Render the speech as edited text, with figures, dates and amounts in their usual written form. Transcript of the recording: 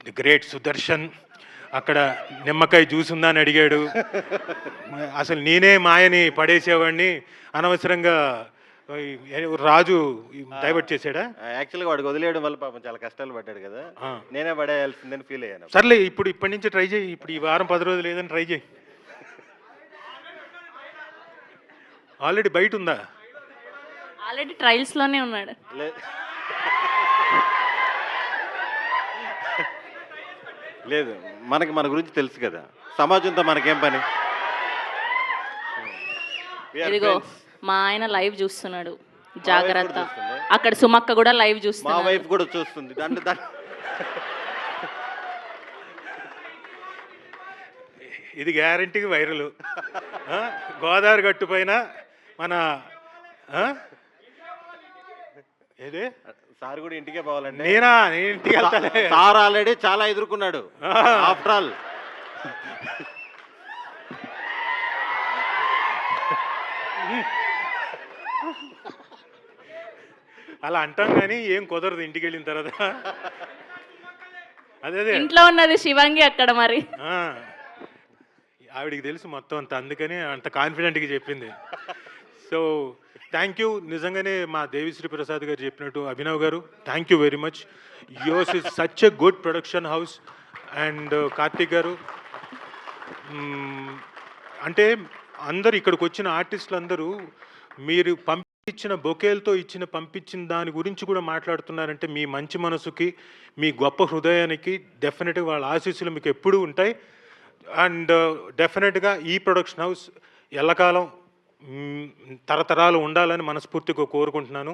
The great Sudarshan అక్కడ నిమ్మకాయ juice ఉందా అని అడిగాడు. అసలు నేనే మాయని పడేసేవాడిని, అనవసరంగా రాజు డైవర్ట్ చేశాడా? యాక్చువల్గా వాడికి వదిలేయడం వల్ల పాపం చాలా కష్టాలు పడ్డాడు కదా, నేనే పడేయాల్సిందని ఫీల్ అయ్యాను. సర్లే, ఇప్పటి నుంచి ట్రై చేయి. ఇప్పుడు ఈ వారం 10 రోజులు ఏదని ట్రై చేయి. ఆల్రెడీ బయట ఉందా? ఆల్రెడీ ట్రయల్స్లోనే ఉన్నాడు. లేదు, మనకి మన గురించి తెలుసు కదా, సమాజంతో మనకేం పని. ఇదిగో మా ఆయన లైవ్ చూస్తున్నాడు, జాగ్రత్త. అక్కడ సుమక్క కూడా లైవ్ మా చూస్తుంది. వైఫ్ కూడా చూస్తుంది. ఇది గ్యారంటీకి వైరల్. గోదావరి గట్టు పైన మన ఏదే సార్ కూడా ఇంటికే పోవాలండి. నేను ఇంటికి వెళ్తాను. సార్ ఆల్రెడీ చాలా ఎదుర్కొన్నాడు ఆఫ్టర్ ఆల్. అలా అంటాం కానీ ఏం కుదరదు ఇంటికి వెళ్ళిన తర్వాత. అదే ఇంట్లో ఉన్నది శివంగి అక్కడ మరి. ఆవిడికి తెలుసు మొత్తం అంత, అందుకని అంత కాన్ఫిడెంట్గా చెప్పింది. So thank you. నిజంగానే మా దేవిశ్రీ ప్రసాద్ గారు చెప్పినట్టు, అభినవ్ గారు thank you very much. యోస్ is such a good production house. And Karthik గారు, అంటే అందరు ఇక్కడికి వచ్చిన ఆర్టిస్టులు అందరూ మీరు పంపించిన బొకేలతో పంపించిన దాని గురించి కూడా మాట్లాడుతున్నారంటే మీ మంచి మనసుకి, మీ గొప్ప హృదయానికి డెఫినెట్గా వాళ్ళ ఆశీస్సులు మీకు ఎప్పుడూ ఉంటాయి. అండ్ డెఫినెట్గా ఈ ప్రొడక్షన్ హౌస్ ఎల్లకాలం తరతరాలు ఉండాలని మనస్ఫూర్తిగా కోరుకుంటున్నాను.